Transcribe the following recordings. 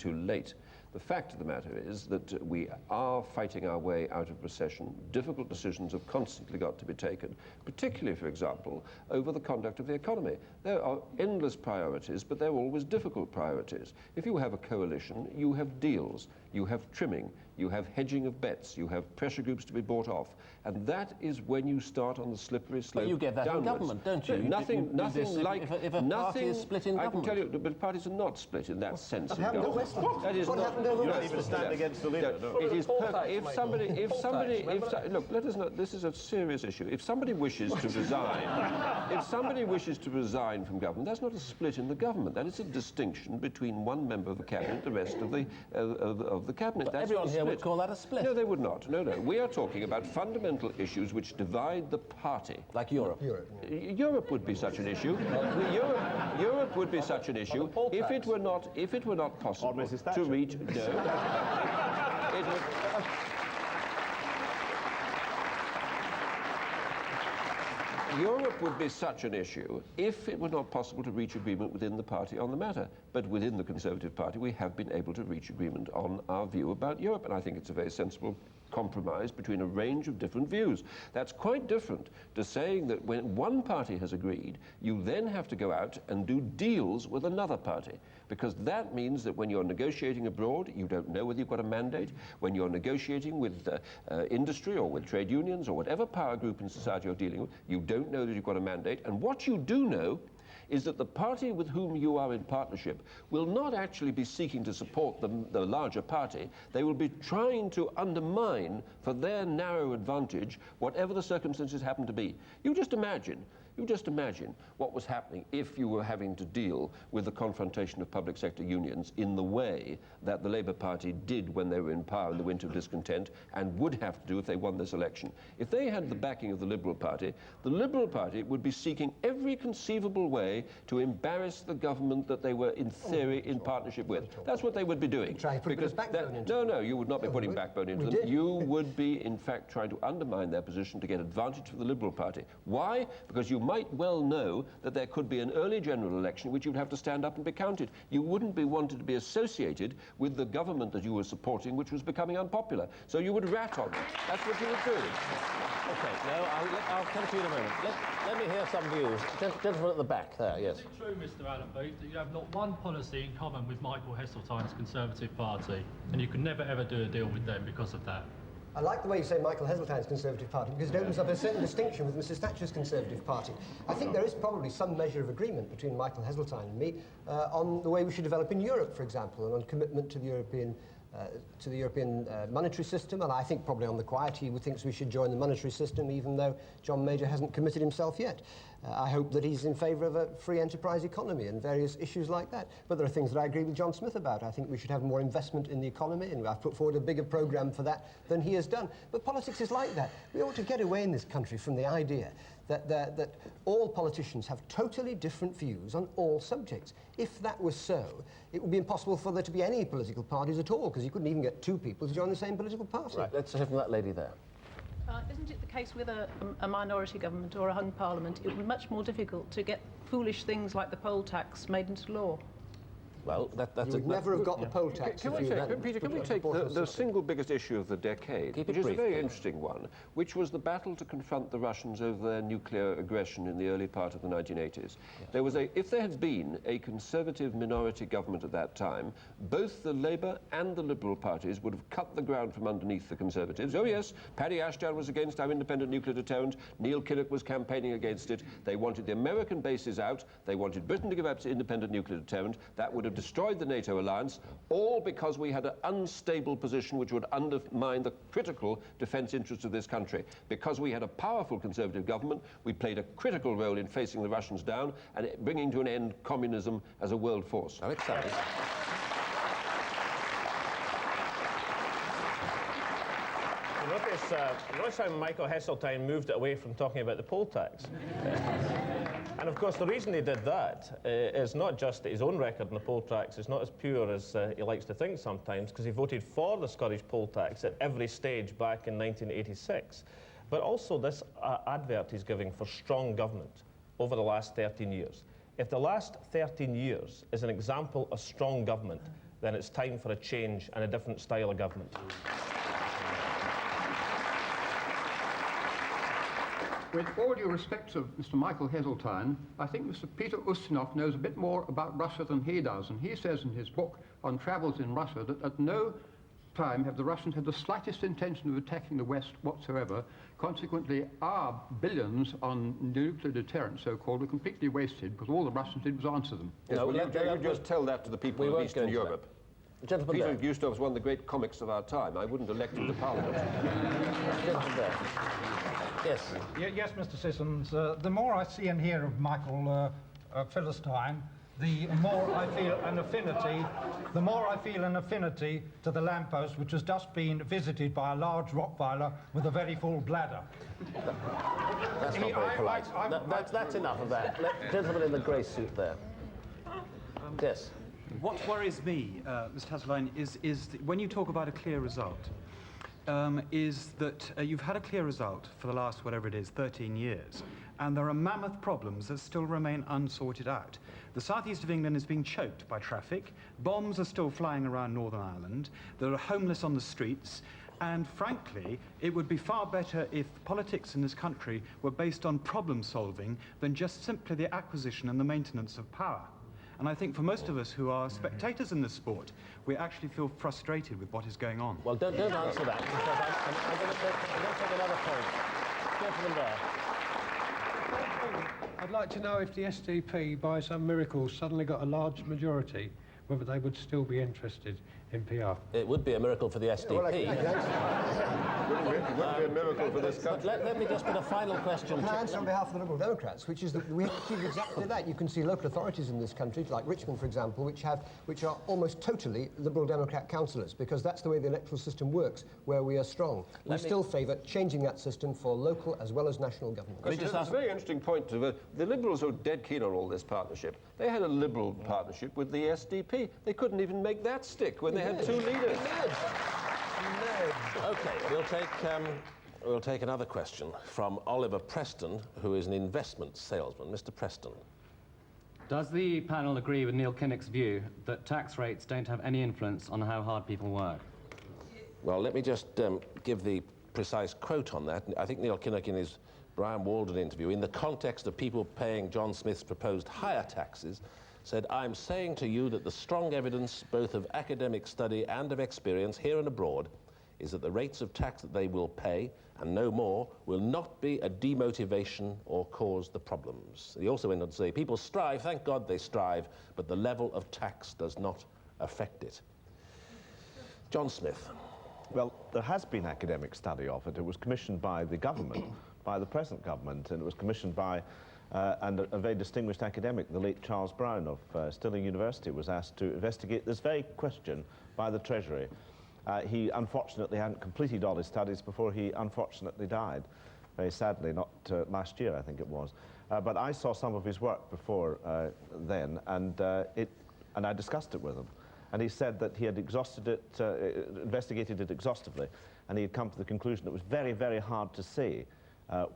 too late. The fact of the matter is that we are fighting our way out of recession. Difficult decisions have constantly got to be taken, particularly, for example, over the conduct of the economy. There are endless priorities, but they're always difficult priorities. If you have a coalition, you have deals, you have trimming, you have hedging of bets, you have pressure groups to be bought off, and that is when you start on the slippery slope. But you get that downwards. in government, don't you? Nothing like if a party is split in government. I can tell you, but parties are not split in that sense. That is what happened over West. You don't even stand against the leader. No. It is look, let us not. This is a serious issue. If somebody wishes to resign, from government, that's not a split in the government. That is a distinction between one member of the cabinet, the rest of the cabinet. But that's everyone here would call that a split. No, they would not. No. We are talking about fundamental issues which divide the party. Like Europe. Europe would be such an issue. Europe would be such an issue if it were not possible to reach. Europe would be such an issue if it were not possible to reach agreement within the party on the matter. But within the Conservative Party, we have been able to reach agreement on our view about Europe, and I think it's a very sensible compromise between a range of different views. That's quite different to saying that when one party has agreed, you then have to go out and do deals with another party, because that means that when you're negotiating abroad, you don't know whether you've got a mandate. When you're negotiating with industry or with trade unions or whatever power group in society you're dealing with, you don't know that you've got a mandate. And what you do know is that the party with whom you are in partnership will not actually be seeking to support the larger party. They will be trying to undermine, for their narrow advantage, whatever the circumstances happen to be. You just imagine what was happening if you were having to deal with the confrontation of public sector unions in the way that the Labour Party did when they were in power in the winter of discontent, and would have to do if they won this election. If they had the backing of the Liberal Party would be seeking every conceivable way to embarrass the government that they were, in theory, in partnership with. That's what they would be doing. No, you would not be putting backbone into them. You would be, in fact, trying to undermine their position to get advantage for the Liberal Party. Why? Because you might well know that there could be an early general election which you'd have to stand up and be counted. You wouldn't be wanted to be associated with the government that you were supporting, which was becoming unpopular. So you would rat on them. That's what you would do. Okay, no, I'll come to you in a moment. Let me hear some views. Gentleman at the back there, yes. Is it true, Mr. Allenby, that you have not one policy in common with Michael Heseltine's Conservative Party, and you can never ever do a deal with them because of that? I like the way you say Michael Heseltine's Conservative Party, because it opens up a certain distinction with Mrs Thatcher's Conservative Party. I think there is probably some measure of agreement between Michael Heseltine and me on the way we should develop in Europe, for example, and on commitment to the European monetary system, and I think probably on the quiet he thinks we should join the monetary system, even though John Major hasn't committed himself yet. I hope that he's in favour of a free enterprise economy and various issues like that. But there are things that I agree with John Smith about. I think we should have more investment in the economy, and I've put forward a bigger programme for that than he has done. But politics is like that. We ought to get away in this country from the idea that all politicians have totally different views on all subjects. If that was so, it would be impossible for there to be any political parties at all, because you couldn't even get two people to join the same political party. Right, let's hear from that lady there. Isn't it the case with a minority government or a hung parliament, it would be much more difficult to get foolish things like the poll tax made into law? Well, you would never have got the poll tax. Peter, can we take the single biggest issue of the decade, which is a very interesting one, which was the battle to confront the Russians over their nuclear aggression in the early part of the 1980s. Yes. If there had been a conservative minority government at that time, both the Labour and the Liberal parties would have cut the ground from underneath the Conservatives. Oh yes, Paddy Ashdown was against our independent nuclear deterrent, Neil Kinnock was campaigning against it. They wanted the American bases out, they wanted Britain to give up its independent nuclear deterrent. That would have destroyed the NATO alliance, all because we had an unstable position which would undermine the critical defence interests of this country. Because we had a powerful Conservative government, we played a critical role in facing the Russians down and bringing to an end communism as a world force. Alex Sallis. Notice how Michael Heseltine moved it away from talking about the poll tax. And of course the reason he did that is not just that his own record on the poll tax is not as pure as he likes to think sometimes, because he voted for the Scottish poll tax at every stage back in 1986, but also this advert he's giving for strong government over the last 13 years. If the last 13 years is an example of strong government, then it's time for a change and a different style of government. With all due respect to Mr. Michael Heseltine, I think Mr. Peter Ustinov knows a bit more about Russia than he does, and he says in his book on travels in Russia that at no time have the Russians had the slightest intention of attacking the West whatsoever. Consequently, our billions on nuclear deterrence, so-called, were completely wasted because all the Russians did was answer them. Yes, well, you just tell that to the people of Eastern Europe. Gentleman Peter there. Gustov's one of the great comics of our time. I wouldn't elect him to Parliament. Gentleman there. Yes. Yes, Mr. Sissons. The more I see and hear of Michael Philistine, the more I feel an affinity. The more I feel an affinity to the lamppost, which has just been visited by a large Rottweiler with a very full bladder. That's not very polite. That's enough of that. Gentleman in the grey suit there. Yes. What worries me, Mr. Heseltine, is when you talk about a clear result, is that you've had a clear result for the last, whatever it is, 13 years, and there are mammoth problems that still remain unsorted out. The southeast of England is being choked by traffic, bombs are still flying around Northern Ireland, there are homeless on the streets, and frankly, it would be far better if politics in this country were based on problem solving than just simply the acquisition and the maintenance of power. And I think for most of us who are spectators in this sport, we actually feel frustrated with what is going on. Well, don't answer that, because I'm going to take another point. Gentleman there. I'd like to know if the SDP, by some miracle, suddenly got a large majority, whether they would still be interested in PR. It would be a miracle for the SDP. It wouldn't be a miracle for this country. Let me just put a final question. Can I answer on behalf of the Liberal Democrats, which is that we have achieved exactly that. You can see local authorities in this country, like Richmond, for example, which are almost totally Liberal Democrat councillors, because that's the way the electoral system works, where we are strong. We still favour changing that system for local as well as national government. It's a very interesting point. The Liberals are dead keen on all this partnership. They had a Liberal partnership with the SDP. They couldn't even make that stick when they had two leaders. Okay, we'll take another question from Oliver Preston, who is an investment salesman. Mr. Preston. Does the panel agree with Neil Kinnock's view that tax rates don't have any influence on how hard people work? Well, let me just give the precise quote on that. I think Neil Kinnock, in his Brian Walden interview, in the context of people paying John Smith's proposed higher taxes, said, "I'm saying to you that the strong evidence, both of academic study and of experience here and abroad, is that the rates of tax that they will pay, and no more, will not be a demotivation or cause the problems." He also went on to say, people strive, thank God they strive, but the level of tax does not affect it. John Smith. Well, there has been academic study of it. It was commissioned by the government, by the present government, and it was commissioned by and a very distinguished academic, the late Charles Brown of Stirling University, was asked to investigate this very question by the Treasury. He unfortunately hadn't completed all his studies before he unfortunately died. Very sadly, not last year, I think it was. But I saw some of his work before then, and I discussed it with him. And he said that he had exhausted it, investigated it exhaustively, and he had come to the conclusion it was very, very hard to say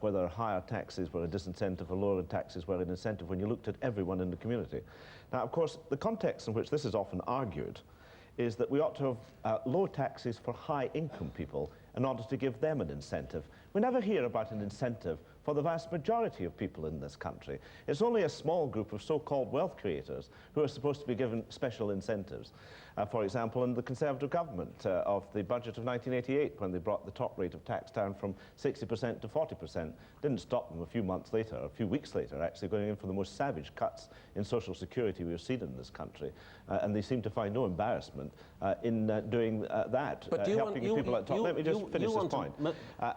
whether higher taxes were a disincentive or lower taxes were an incentive when you looked at everyone in the community. Now, of course, the context in which this is often argued is that we ought to have low taxes for high-income people in order to give them an incentive. We never hear about an incentive for the vast majority of people in this country. It's only a small group of so-called wealth creators who are supposed to be given special incentives. For example, in the Conservative government of the budget of 1988, when they brought the top rate of tax down from 60% to 40%, didn't stop them a few months later, or a few weeks later, actually going in for the most savage cuts in social security we've seen in this country. And they seem to find no embarrassment in doing that, but helping people at top. Let me just finish this point.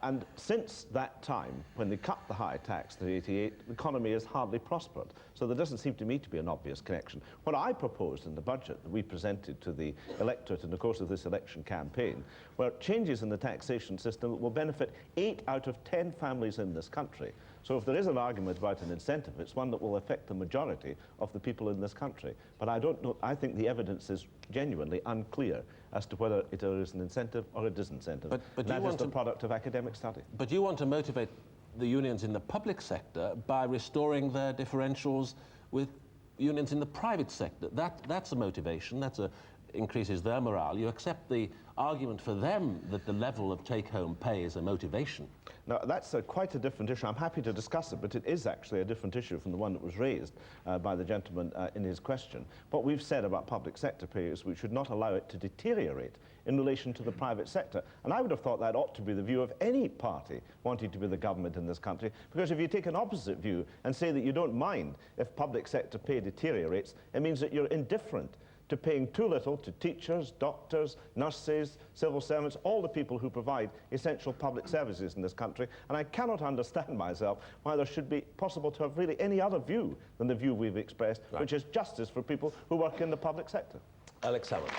And since that time, when they cut the high tax to 88, the economy has hardly prospered. So there doesn't seem to me to be an obvious connection. What I proposed in the budget that we presented to the electorate in the course of this election campaign were changes in the taxation system that will benefit 8 out of 10 families in this country. So if there is an argument about an incentive, it's one that will affect the majority of the people in this country. But I don't know, I think the evidence is genuinely unclear as to whether it is an incentive or a disincentive. But that is the product of academic study. But you want to motivate the unions in the public sector by restoring their differentials with unions in the private sector. That's a motivation. That's increases their morale. You accept the argument for them that the level of take-home pay is a motivation. Now, that's quite a different issue. I'm happy to discuss it, but it is actually a different issue from the one that was raised by the gentleman in his question. What we've said about public sector pay is we should not allow it to deteriorate in relation to the private sector. And I would have thought that ought to be the view of any party wanting to be the government in this country, because if you take an opposite view and say that you don't mind if public sector pay deteriorates, it means that you're indifferent to paying too little to teachers, doctors, nurses, civil servants, all the people who provide essential public services in this country. And I cannot understand myself why there should be possible to have really any other view than the view we've expressed, which is justice for people who work in the public sector. Alex Salmon.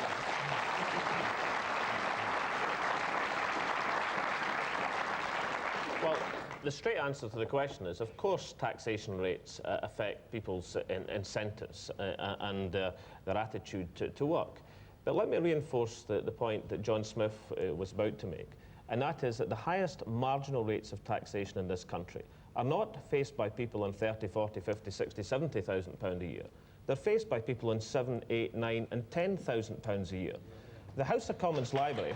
Well, the straight answer to the question is, of course, taxation rates affect people's incentives and their attitude to work. But let me reinforce the point that John Smith was about to make, and that is that the highest marginal rates of taxation in this country are not faced by people on 30, 40, 50, 60, 70,000 pounds a year. They're faced by people on 7, 8, 9 and 10,000 pounds a year. The House of Commons Library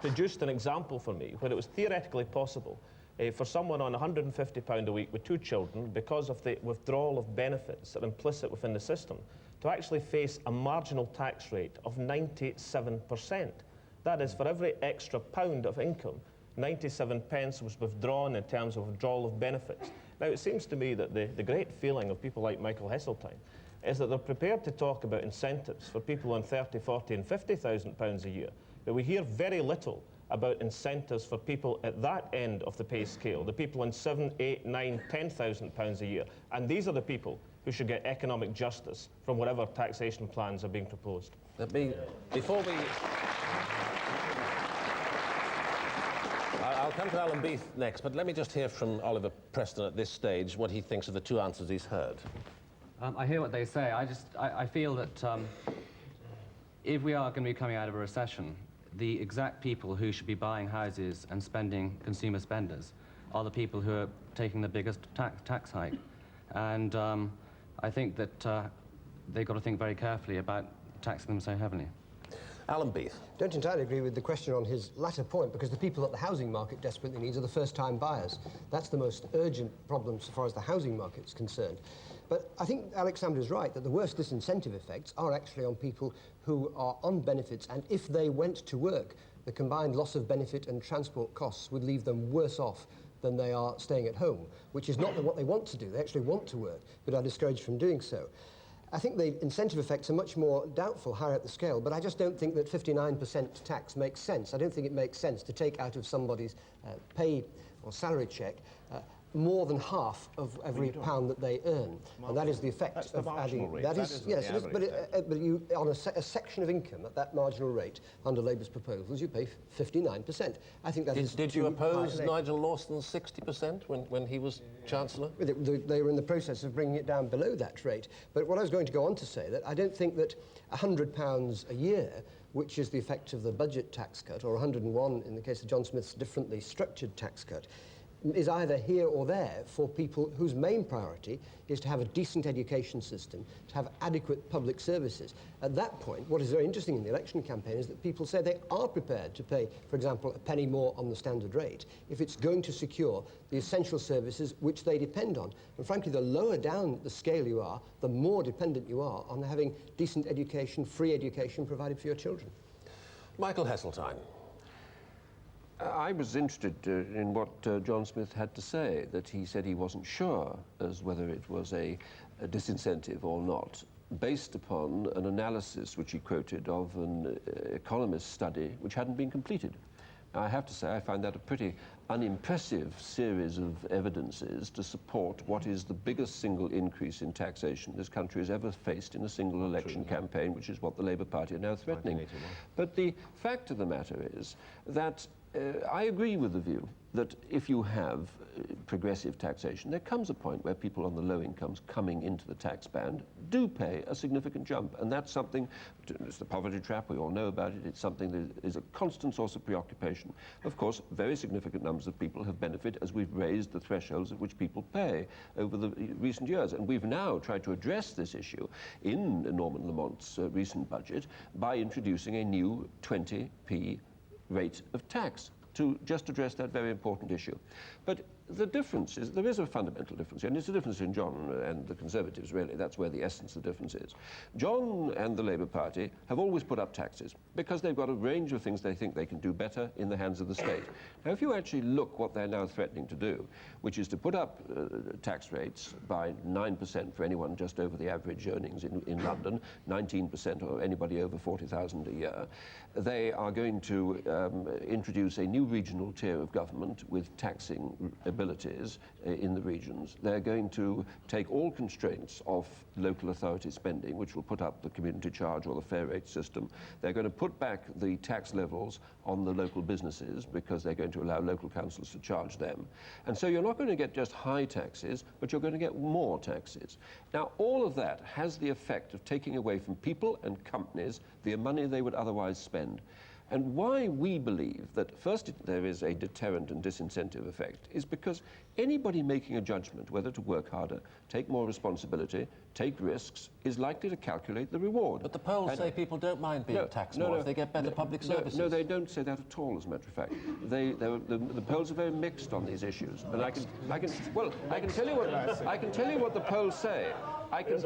produced an example for me where it was theoretically possible for someone on £150 a week with 2 children, because of the withdrawal of benefits that are implicit within the system, to actually face a marginal tax rate of 97%. That is, for every extra pound of income, 97 pence was withdrawn in terms of withdrawal of benefits. Now, it seems to me that the great feeling of people like Michael Heseltine is that they're prepared to talk about incentives for people on 30, 40 and 50,000 pounds a year, but we hear very little about incentives for people at that end of the pay scale, the people on 7, 8, 9, 10,000 pounds a year. And these are the people who should get economic justice from whatever taxation plans are being proposed. Before we... I'll come to Alan Beath next, but let me just hear from Oliver Preston at this stage what he thinks of the 2 answers he's heard. I hear what they say. I feel that if we are going to be coming out of a recession, the exact people who should be buying houses and spending consumer spenders are the people who are taking the biggest tax hike. And I think that they've got to think very carefully about taxing them so heavily. Alan Beath. Don't entirely agree with the question on his latter point, because the people that the housing market desperately needs are the first-time buyers. That's the most urgent problem so far as the housing market is concerned. But I think Alex Salmon is right that the worst disincentive effects are actually on people who are on benefits, and if they went to work, the combined loss of benefit and transport costs would leave them worse off than they are staying at home, which is not what they want to do. They actually want to work, but are discouraged from doing so. I think the incentive effects are much more doubtful higher up the scale, but I just don't think that 59% tax makes sense. I don't think it makes sense to take out of somebody's pay or salary check more than half of every pound that they earn, and that is the effect of adding. Rate. That is yes, it is, but you on a section of income at that marginal rate under Labour's proposals, you pay 59%. I think that is. Did you oppose Nigel Lawson's 60% when he was Chancellor? They were in the process of bringing it down below that rate. But what I was going to go on to say that I don't think that £100 a year, which is the effect of the budget tax cut, or 101 in the case of John Smith's differently structured tax cut, is either here or there for people whose main priority is to have a decent education system, to have adequate public services. At that point, what is very interesting in the election campaign is that people say they are prepared to pay, for example, a penny more on the standard rate if it's going to secure the essential services which they depend on. And frankly, the lower down the scale you are, the more dependent you are on having decent education, free education provided for your children. Michael Heseltine. I was interested in what John Smith had to say, that he said he wasn't sure as whether it was a disincentive or not, based upon an analysis which he quoted of an economist study which hadn't been completed. I have to say I find that a pretty unimpressive series of evidences to support what is the biggest single increase in taxation this country has ever faced in a single election campaign, which is what the Labour Party are now threatening. But the fact of the matter is that I agree with the view that if you have progressive taxation, there comes a point where people on the low incomes coming into the tax band do pay a significant jump. And that's something, it's the poverty trap, we all know about it, it's something that is a constant source of preoccupation. Of course, very significant numbers of people have benefited as we've raised the thresholds at which people pay over the recent years. And we've now tried to address this issue in Norman Lamont's recent budget by introducing a new 20p rate of tax to just address that very important issue. But the difference is, there is a fundamental difference, and it's a difference in John and the Conservatives, really. That's where the essence of the difference is. John and the Labour Party have always put up taxes because they've got a range of things they think they can do better in the hands of the state. Now, if you actually look what they're now threatening to do, which is to put up tax rates by 9% for anyone just over the average earnings in London, 19% or anybody over 40,000 a year, they are going to introduce a new regional tier of government with taxing abilities in the regions. They're going to take all constraints off local authority spending, which will put up the community charge or the fair rate system. They're going to put back the tax levels on the local businesses because they're going to allow local councils to charge them. And so you're not going to get just high taxes, but you're going to get more taxes. Now, all of that has the effect of taking away from people and companies the money they would otherwise spend. And why we believe that, first, there is a deterrent and disincentive effect is because anybody making a judgment whether to work harder, take more responsibility, take risks, is likely to calculate the reward. But the polls say people don't mind being taxed more if they get better public services. No, they don't say that at all, as a matter of fact. The polls are very mixed on these issues. And I can tell you what the polls say. I can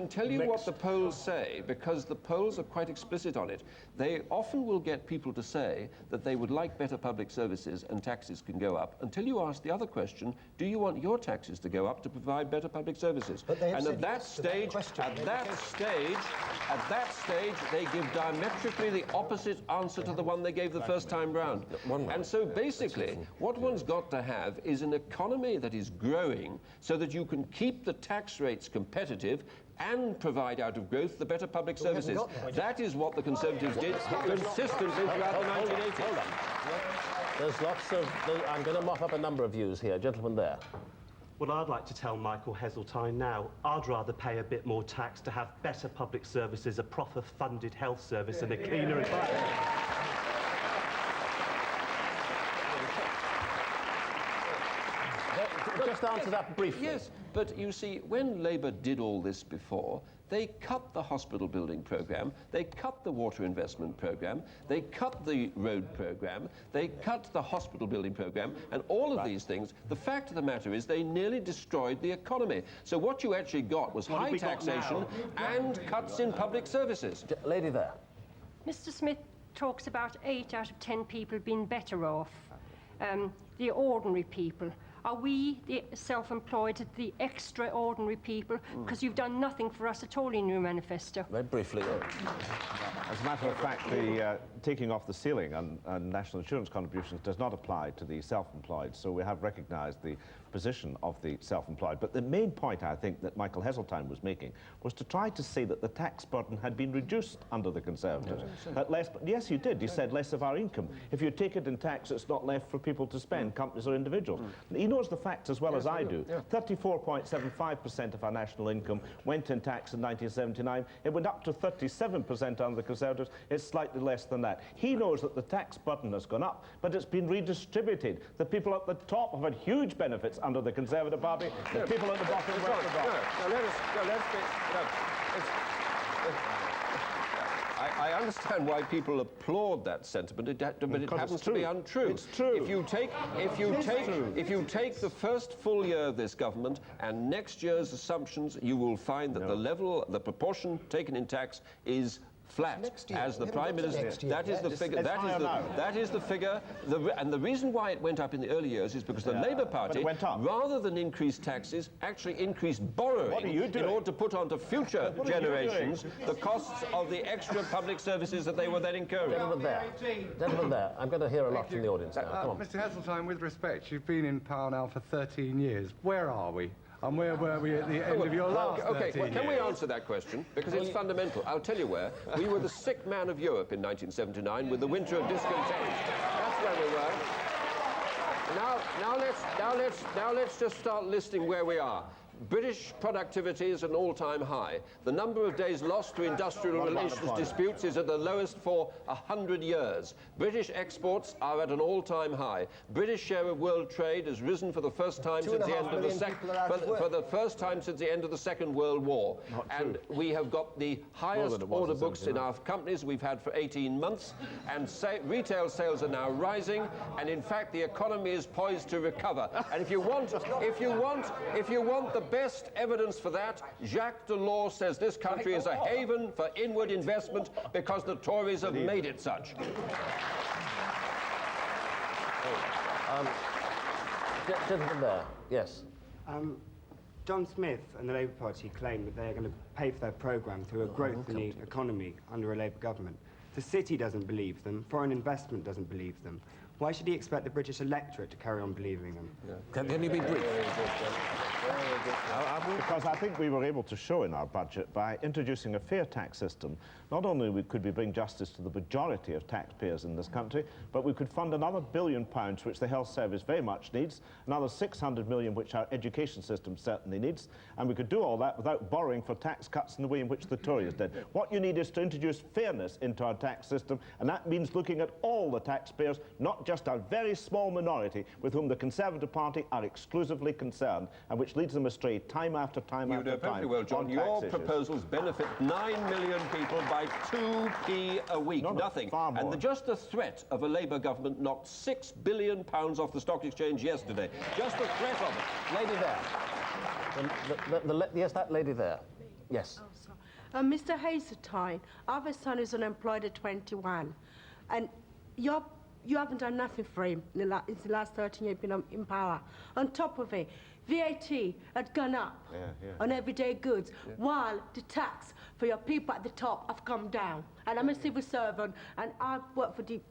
tell you what the polls say, because the polls are quite explicit on it. They often will get people to say that they would like better public services and taxes can go up, until you ask the other question, do you want your taxes to go up to provide better public services? And at that stage, they give diametrically the opposite answer to the one they gave the first time round. And so basically, what one's got to have is an economy that is growing so that you can keep the tax rates competitive and provide out of growth the better public services. That is what the Conservatives did consistently throughout the 1980s. Hold on. There's lots of... I'm going to mop up a number of views here. Gentleman there. Well, I'd like to tell Michael Heseltine now, I'd rather pay a bit more tax to have better public services, a proper funded health service and a cleaner environment. Just answer that briefly. Yes, but you see, when Labour did all this before, they cut the hospital building programme, they cut the water investment programme, they cut the road programme, they cut the hospital building programme, and all of these things, the fact of the matter is they nearly destroyed the economy. So what you actually got was high taxation and cuts in public services. Lady there. Mr. Smith talks about 8 out of 10 people being better off, the ordinary people. Are we, the self-employed, the extraordinary people? Because you've done nothing for us at all in your manifesto. Very briefly. As a matter of fact, the taking off the ceiling on national insurance contributions does not apply to the self-employed, so we have recognised the position of the self-employed. But the main point, I think, that Michael Heseltine was making was to try to say that the tax burden had been reduced under the Conservatives. Yes, you did. You said less of our income. If you take it in tax, it's not left for people to spend, companies or individuals. He knows the facts as well as I do. 34.75% of our national income went in tax in 1979. It went up to 37% under the Conservatives. It's slightly less than that. He knows that the tax burden has gone up, but it's been redistributed. The people at the top have had huge benefits under the Conservative Party. The people at the bottom I understand why people applaud that sentiment, but it happens to be untrue. It's true. If you take the first full year of this government and next year's assumptions, you will find that the proportion taken in tax is flat. As the Prime Minister, that is the figure. That is the figure. And the reason why it went up in the early years is because the Labour Party, rather than increase taxes, actually increased borrowing in order to put onto future generations the costs of the extra public services that they were then incurring. Gentleman there. I'm going to hear a lot from the audience now. Come on. Mr. Heseltine, with respect, you've been in power now for 13 years. Where are we? And where were we at the end of your last 13 well, can we years? answer that question? Because it's fundamental. I'll tell you where. We were the sick man of Europe in 1979 with the winter of discontent. That's where we were. Now let's just start listing where we are. British productivity is at an all-time high. The number of days lost to industrial relations disputes is at the lowest for 100 years. British exports are at an all-time high. British share of world trade has risen for the first time since the end of the Second World War. And we have got the highest order books in our companies we've had for 18 months, and retail sales are now rising, and in fact the economy is poised to recover. And if you want the best evidence for that, Jacques Delors says this country is a haven for inward investment because the Tories have made it such. Gentleman there, yes. John Smith and the Labour Party claim that they're going to pay for their programme through a growth in the economy under a Labour government. The city doesn't believe them, foreign investment doesn't believe them. Why should he expect the British electorate to carry on believing them? Can you be brief? Because I think we were able to show in our budget, by introducing a fair tax system, not only could we bring justice to the majority of taxpayers in this country, but we could fund another £1 billion, which the health service very much needs, another 600 million, which our education system certainly needs, and we could do all that without borrowing for tax cuts in the way in which the Tories did. What you need is to introduce fairness into our tax system, and that means looking at all the taxpayers, not just a very small minority with whom the Conservative Party are exclusively concerned, and which leads them astray time after time after time. You know perfectly well, John. Your proposals benefit 9 million people by 2p a week. Nothing. Far more. And just the threat of a Labour government knocked £6 billion off the stock exchange yesterday. Just the threat of it. Lady there. Yes, that lady there. Yes. Oh, sorry. Mr. Heseltine, I have a son who's unemployed at 21, and you haven't done nothing for him in the last 13 years you've been in power. On top of it, VAT had gone up on everyday goods, while the tax for your people at the top have come down. And I'm a civil servant, and I work for the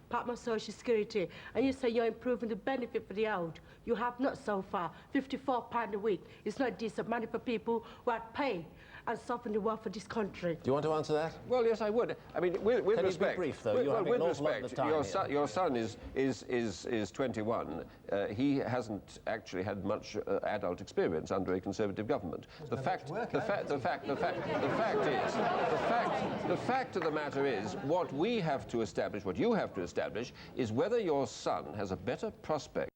Department of Social Security, and you say you're improving the benefit for the old. You have not so far. £54 a week. It's not decent money for people who are paying and suffering the work for this country. Do you want to answer that? Well, yes, I would. I mean, with Can respect, you be brief, though? You're having an awful lot of the time your son is 21. He hasn't actually had much adult experience under a Conservative government. The fact of the matter is, what we have to establish, what you have to establish, is whether your son has a better prospect